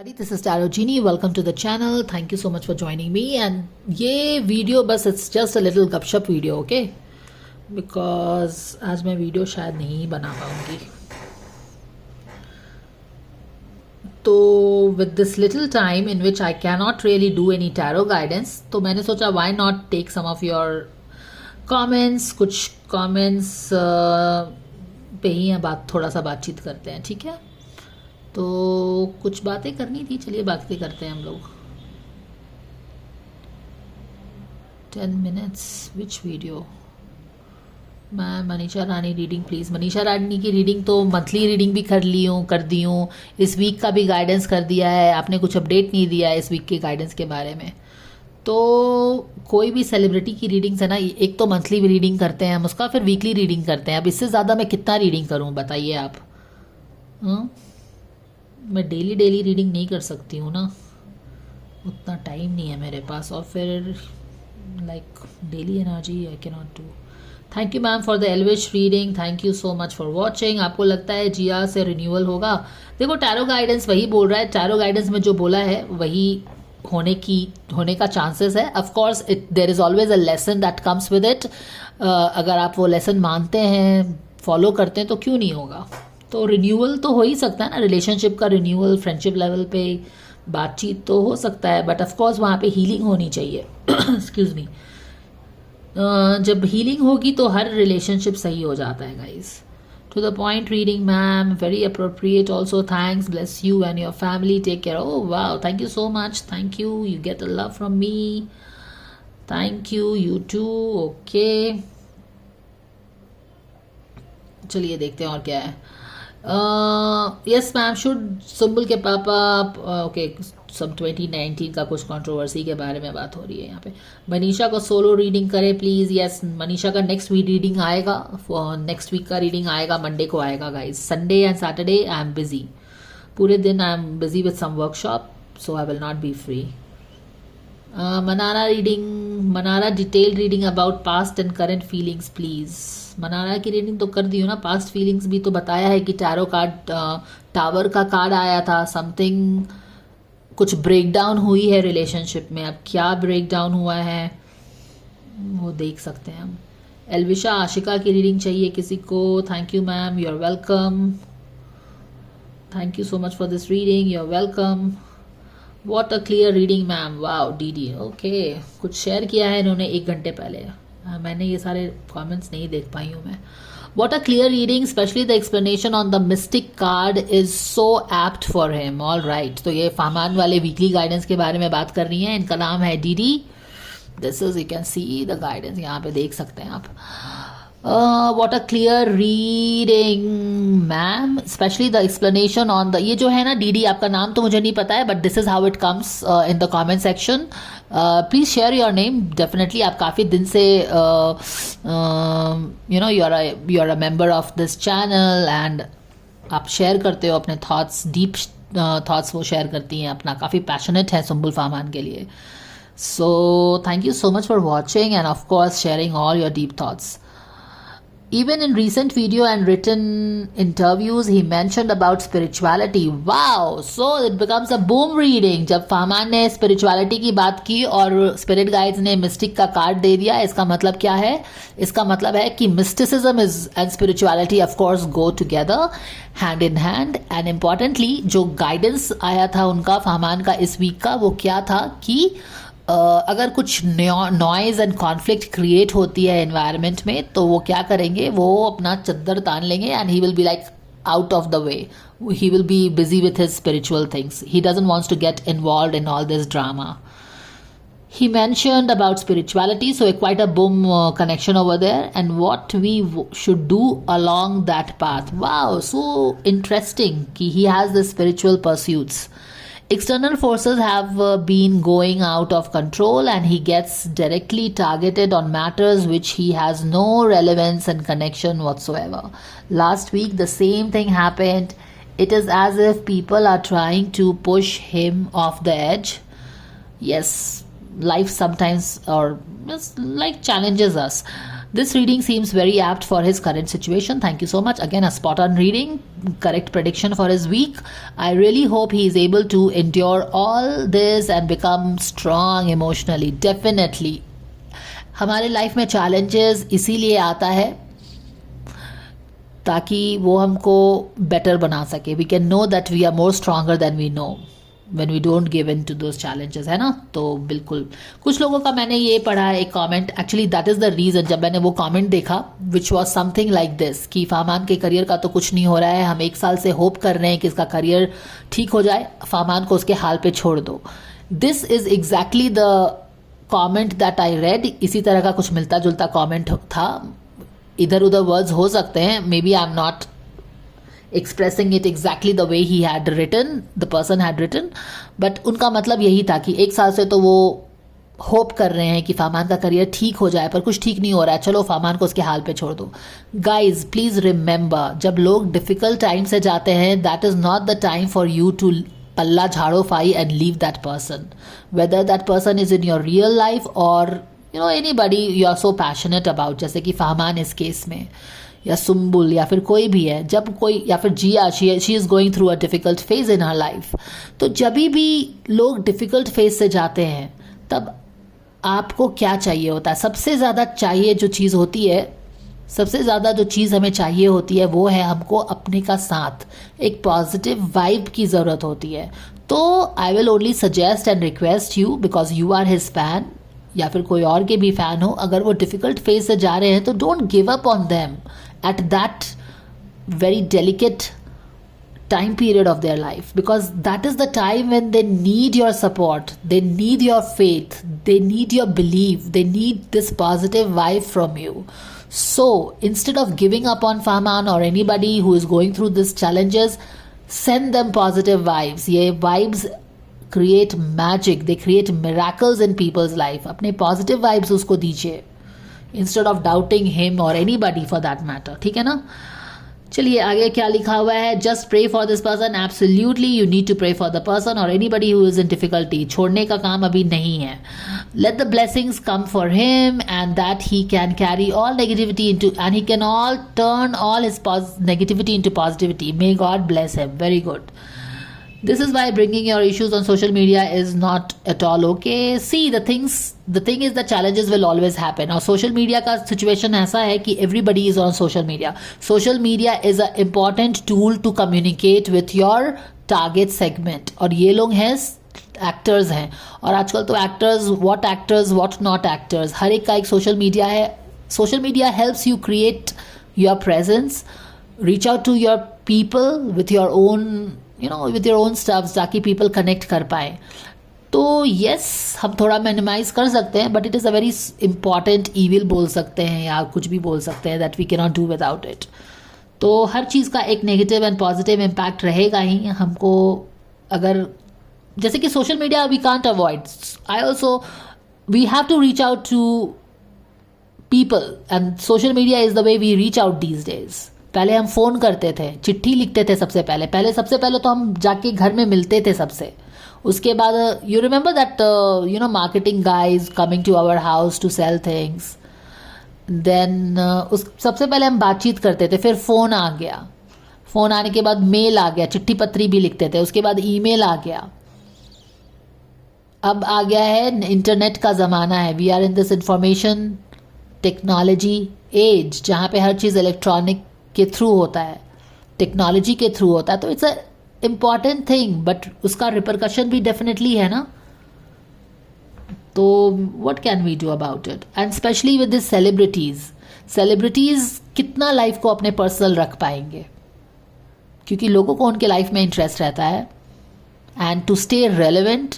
This is Tarot Genie. Welcome to the channel. Thank you so much for joining me. And ये video बस it's just a little गपशप video, okay? Because आज मैं video शायद नहीं बना पाऊंगी. तो with this little time in which I cannot really do any tarot guidance, तो मैंने सोचा why not take some of your comments. कुछ comments पे ही बात थोड़ा सा बातचीत करते हैं, ठीक है? तो कुछ बातें करनी थी, चलिए बातें करते हैं हम लोग. 10 minutes विच वीडियो? मैं मनीषा रानी रीडिंग प्लीज़. मनीषा रानी की रीडिंग तो मंथली रीडिंग भी कर दी हूँ. इस वीक का भी गाइडेंस कर दिया है. आपने कुछ अपडेट नहीं दिया है इस वीक के गाइडेंस के बारे में. तो कोई भी सेलिब्रिटी की रीडिंग्स है ना, एक तो मंथली रीडिंग करते हैं हम उसका, फिर वीकली रीडिंग करते हैं. अब इससे ज़्यादा मैं कितना रीडिंग करूँ बताइए आप? मैं डेली रीडिंग नहीं कर सकती हूँ ना, उतना टाइम नहीं है मेरे पास. और फिर like daily energy I can not do. Thank you ma'am for the Elvish reading. Thank you so much for watching. आपको लगता है जिया से रिन्यूअल होगा? देखो टैरो गाइडेंस वही बोल रहा है. टैरो गाइडेंस में जो बोला है वही होने का चांसेस है. Of course there is always a lesson that comes with it. अगर आप वो लेसन मानते हैं, फॉलो करते हैं, तो क्यों नहीं होगा? तो रिन्यूअल तो हो ही सकता है ना, रिलेशनशिप का रिन्यूअल, फ्रेंडशिप लेवल पे बातचीत तो हो सकता है. बट ऑफ कोर्स वहाँ पे हीलिंग होनी चाहिए. Excuse me. जब हीलिंग होगी तो हर रिलेशनशिप सही हो जाता है guys. To the point reading ma'am, very appropriate also. Thanks, bless you and your family, take care. Oh wow, thank you so much. Thank you. You get a love from me. Thank you. You too. Okay, चलिए देखते हैं और क्या है. Yes ma'am, should Sumbul के पापा. Okay, सब 2019 का कुछ कंट्रोवर्सी के बारे में बात हो रही है यहाँ पे. मनीषा को सोलो रीडिंग करें प्लीज़. यस, मनीषा का नेक्स्ट वीक रीडिंग आएगा. नेक्स्ट वीक का रीडिंग आएगा, मंडे को आएगा guys. Sunday and Saturday I am busy. पूरे दिन I am busy with some workshop, so I will not be free. Mannara reading, Mannara detail reading about past and current feelings please. Mannara की reading तो कर दी हो ना, पास्ट फीलिंग्स भी तो बताया है कि टैरो कार्ड, टावर का कार्ड आया था. समथिंग, कुछ ब्रेकडाउन हुई है रिलेशनशिप में. अब क्या ब्रेकडाउन हुआ है वो देख सकते हैं हम. एलविशा आशिका की रीडिंग चाहिए किसी को? Thank you ma'am, you are welcome. Thank you so much for this reading, you are welcome. What a clear reading ma'am. Wow डीडी. ओके, कुछ शेयर किया है इन्होंने 1 घंटे पहले. मैंने ये सारे कमेंट्स नहीं देख पाई हूँ मैं. What a clear reading, especially the explanation on the mystic card is so apt for him. All right, तो ये फामान वाले वीकली गाइडेंस के बारे में बात कर रही हैं. इनका नाम है DD. This is, you can see the guidance, यहाँ पे देख सकते हैं आप. What a clear reading ma'am, specially the explanation on the, ये जो है ना डीडी, आपका नाम तो मुझे नहीं पता है, but this is how it comes in the comment section. Please share your name. Definitely आप काफ़ी दिन से you know you are a member of this channel and आप शेयर करते हो अपने थॉट्स, डीप थॉट्स वो शेयर करती हैं अपना. काफ़ी पैशनेट है सुम्बुल फामान के लिए. So thank you so much for watching end of course sharing all your deep thoughts. Even in recent video and written interviews, he mentioned about spirituality. Wow! So it becomes a boom reading. जब फामान ने spirituality की बात की और spirit guides ने mystic का card दे दिया, इसका मतलब क्या है? इसका मतलब है कि mysticism and spirituality of course go together, hand in hand. And importantly, जो guidance आया था उनका, फामान का इस वीक का, वो क्या था कि अगर कुछ नॉइज एंड कॉन्फ्लिक्ट क्रिएट होती है एनवायरनमेंट में, तो वो क्या करेंगे, वो अपना चद्दर तान लेंगे and he will be like out of the way. He will be busy with his spiritual things. He doesn't want to get involved in all this drama. He mentioned about spirituality, so quite a boom connection over there, and what we should do along that path. Wow, so interesting कि he has the spiritual pursuits. External forces have been going out of control and he gets directly targeted on matters which he has no relevance and connection whatsoever. Last week the same thing happened. It is as if people are trying to push him off the edge. Yes, life sometimes or like challenges us. This reading seems very apt for his current situation. Thank you so much. Again, a spot on reading, correct prediction for his week. I really hope he is able to endure all this and become strong emotionally. Definitely. हमारे life में challenges इसीलिए आता है ताकि वो हमको better बना सके. We can know that we are more stronger than we know when we don't give in to those challenges, है ना. तो बिल्कुल कुछ लोगों का मैंने ये पढ़ा है एक comment, actually that is the reason. जब मैंने वो कमेंट देखा which was something like this कि फामान के करियर का तो कुछ नहीं हो रहा है, हम 1 साल से होप कर रहे हैं कि इसका करियर ठीक हो जाए, फामान को उसके हाल पे छोड़ दो. This is exactly the comment that I read. इसी तरह का कुछ मिलता जुलता कॉमेंट था. इधर उधर वर्ड्स हो सकते हैं, maybe I am not expressing it exactly the way he had written, the person had written, but उनका मतलब यही था कि 1 साल से तो वो होप कर रहे हैं कि फामान का करियर ठीक हो जाए, पर कुछ ठीक नहीं हो रहा है, चलो फामान को उसके हाल पे छोड़ दो. गाइज प्लीज रिमेंबर, जब लोग डिफिकल्ट टाइम से जाते हैं, that is not the time for you to पल्ला झाड़ो फाई and leave that person, whether that person is in your real life और anybody you are so passionate about, जैसे कि फामान इस केस में, या सुम्बुल, या फिर कोई भी है, जब कोई, या फिर Jiya, she is going through a difficult phase in her life. तो जब भी लोग डिफ़िकल्ट फेज से जाते हैं तब आपको क्या चाहिए होता है? सबसे ज़्यादा चाहिए जो चीज़ होती है, सबसे ज़्यादा जो चीज़ हमें चाहिए होती है वो है हमको अपने का साथ, एक पॉजिटिव वाइब की ज़रूरत होती है. तो I will only suggest and request you, because you are his fan या फिर कोई और के भी फ़ैन हो, अगर वो डिफ़िकल्ट फेज से जा रहे हैं तो don't give up on them at that very delicate time period of their life, because that is the time when they need your support, they need your faith, they need your belief, they need this positive vibe from you. So instead of giving up on Farman or anybody who is going through these challenges, send them positive vibes. ये vibes create magic, they create miracles in people's life. अपने positive vibes उसको दीजिए instead of doubting him or anybody for that matter. ठीक है ना. चलिए आगे क्या लिखा हुआ है. Just pray for this person. Absolutely you need to pray for the person or anybody who is in difficulty. छोड़ने का काम अभी नहीं है. Let the blessings come for him and that he can carry all negativity into, and he can all turn all his negativity into positivity. May God bless him. Very good. This is why bringing your issues on social media is not at all okay. See, the thing is the challenges will always happen. और social media का situation ऐसा है कि everybody is on social media. Social media is an important tool to communicate with your target segment. और ये लोग हैं actors हैं, और आजकल तो एक्टर्स व्हाट नॉट एक्टर्स, हर एक का एक सोशल मीडिया है. Social media helps you create your presence, reach out to your people with your own with your own stuff, ताकि people connect कर पाए. तो yes, हम थोड़ा मिनिमाइज कर सकते हैं, but it is a very important evil बोल सकते हैं या कुछ भी बोल सकते हैं that we can not do without it. तो हर चीज़ का एक नेगेटिव एंड पॉजिटिव इम्पैक्ट रहेगा ही. हमको अगर जैसे कि social media we can't avoid, I also we have to reach out to people and social media is the way we reach out these days. पहले हम फ़ोन करते थे, चिट्ठी लिखते थे, सबसे पहले तो हम जाके घर में मिलते थे सबसे. उसके बाद you remember that marketing guys coming to our house to sell things. Then उस सबसे पहले हम बातचीत करते थे, फिर फ़ोन आ गया, फ़ोन आने के बाद मेल आ गया, चिट्ठी पत्री भी लिखते थे, उसके बाद ईमेल आ गया. अब आ गया है इंटरनेट का ज़माना है. We are in this information technology age, जहाँ पे हर चीज़ इलेक्ट्रॉनिक के थ्रू होता है, टेक्नोलॉजी के थ्रू होता है. तो it's a important thing, but उसका रिपरकशन भी डेफिनेटली है ना. तो what can we do about it? And specially with this celebrities कितना लाइफ को अपने पर्सनल रख पाएंगे, क्योंकि लोगों को उनके लाइफ में इंटरेस्ट रहता है. And to stay relevant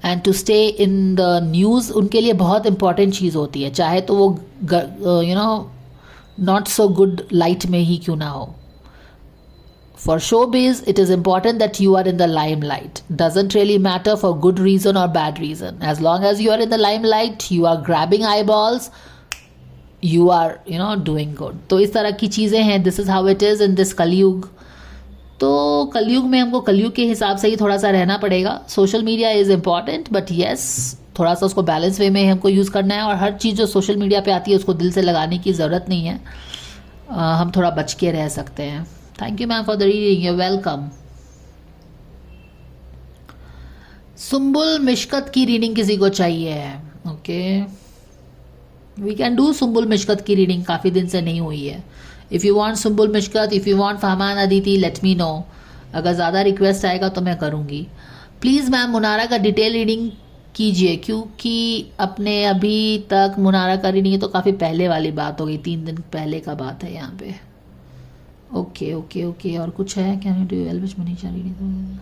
and to stay in the news उनके लिए बहुत इंपॉर्टेंट चीज़ होती है, चाहे तो वो not so good light में ही क्यों ना हो. For showbiz, it is important that you are in the limelight. Doesn't really matter for good reason or bad reason. As long as you are in the limelight, you are grabbing eyeballs, you are doing good. तो इस तरह की चीज़ें हैं. This is how it is in this कलयुग. तो कलयुग में हमको कलयुग के हिसाब से ही थोड़ा सा रहना पड़ेगा. Social media is important, but yes थोड़ा सा उसको बैलेंस वे में हमको यूज़ करना है, और हर चीज़ जो सोशल मीडिया पे आती है उसको दिल से लगाने की ज़रूरत नहीं है। हम थोड़ा बच के रह सकते हैं। Thank you ma'am for the reading, you welcome. Sumbul Mishkat की रीडिंग किसी को चाहिए है? Okay, we can do Sumbul Mishkat की रीडिंग, काफ़ी दिन से नहीं हुई है। If you want Sumbul Mishkat, if you want Fahmaan Aditi, let me know. अगर ज़्यादा रिक्वेस्ट आएगा तो मैं करूँगी। प्लीज़ मैम मुनारा का डिटेल रीडिंग कीजिए, क्योंकि अपने अभी तक मुनारा का रीडिंग, ये तो काफ़ी पहले वाली बात हो गई, 3 दिन पहले का बात है यहाँ पे। ओके ओके ओके, और कुछ है? Can you do Elvish Manisha reading?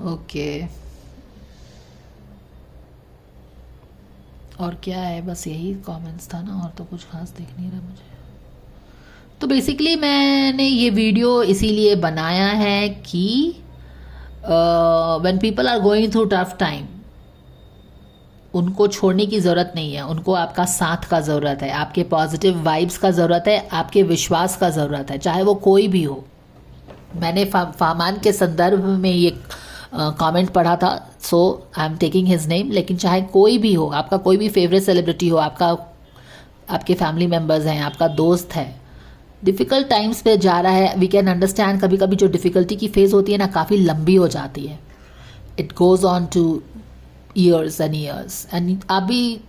Okay, और क्या है? बस यही कमेंट्स था ना, और तो कुछ खास दिख नहीं रहा मुझे। तो बेसिकली मैंने ये वीडियो इसीलिए बनाया है कि when people are going through tough time, उनको छोड़ने की ज़रूरत नहीं है, उनको आपका साथ का ज़रूरत है, आपके पॉजिटिव वाइब्स का ज़रूरत है, आपके विश्वास का ज़रूरत है, चाहे वो कोई भी हो। मैंने फामान के संदर्भ में ये कमेंट पढ़ा था, so I am taking his name, लेकिन चाहे कोई भी हो, आपका कोई भी फेवरेट सेलिब्रिटी हो, आपके फैमिली मेम्बर्स हैं, आपका दोस्त है, डिफ़िकल्ट टाइम्स पे जा रहा है, वी कैन अंडरस्टैंड। कभी कभी जो डिफ़िकल्टी की फेज़ होती है ना, काफ़ी लंबी हो जाती है, it goes on two years and years, and आप भी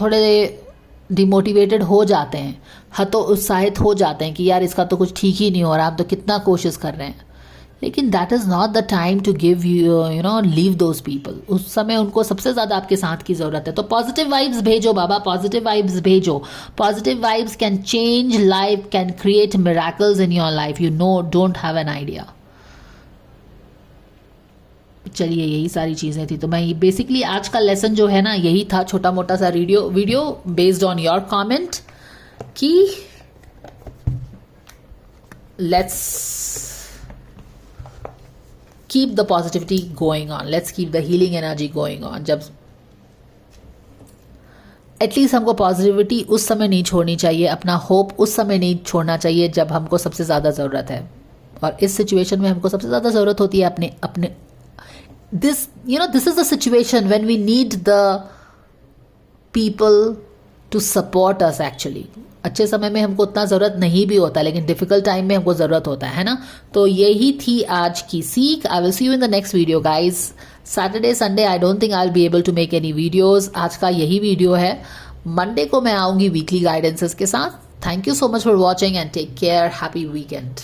थोड़े डिमोटिवेटेड हो जाते हैं, हतोत्साहित हो जाते हैं कि यार इसका तो कुछ ठीक ही नहीं हो रहा, आप तो कितना कोशिश कर रहे हैं। लेकिन that is not the time to give you know leave those people. उस समय उनको सबसे ज़्यादा आपके साथ की ज़रूरत है। तो पॉजिटिव वाइब्स भेजो बाबा, पॉजिटिव वाइब्स भेजो। Positive vibes can change life, can create miracles in your life, you know, don't have an idea. चलिए, यही सारी चीज़ें थी। तो मैं बेसिकली आज का लेसन जो है ना, यही था, छोटा मोटा सा video based on your comment कि let's keep the positivity going on, let's keep the healing energy going on। जब एटलीस्ट हमको पॉजिटिविटी उस समय नहीं छोड़नी चाहिए, अपना होप उस समय नहीं छोड़ना चाहिए जब हमको सबसे ज़्यादा ज़रूरत है। और इस सिचुएशन में हमको सबसे ज़्यादा ज़रूरत होती है अपने this is the situation when we need the people to support us. Actually अच्छे समय में हमको उतना ज़रूरत नहीं भी होता, लेकिन डिफ़िकल्ट टाइम में हमको ज़रूरत होता है ना। तो यही थी आज की सीख। I will see you in the next video guys. Saturday Sunday I don't think I will be able to make any videos. आज का यही वीडियो है। मंडे को मैं आऊँगी वीकली गाइडेंसेस के साथ। Thank you so much for watching and take care. Happy weekend.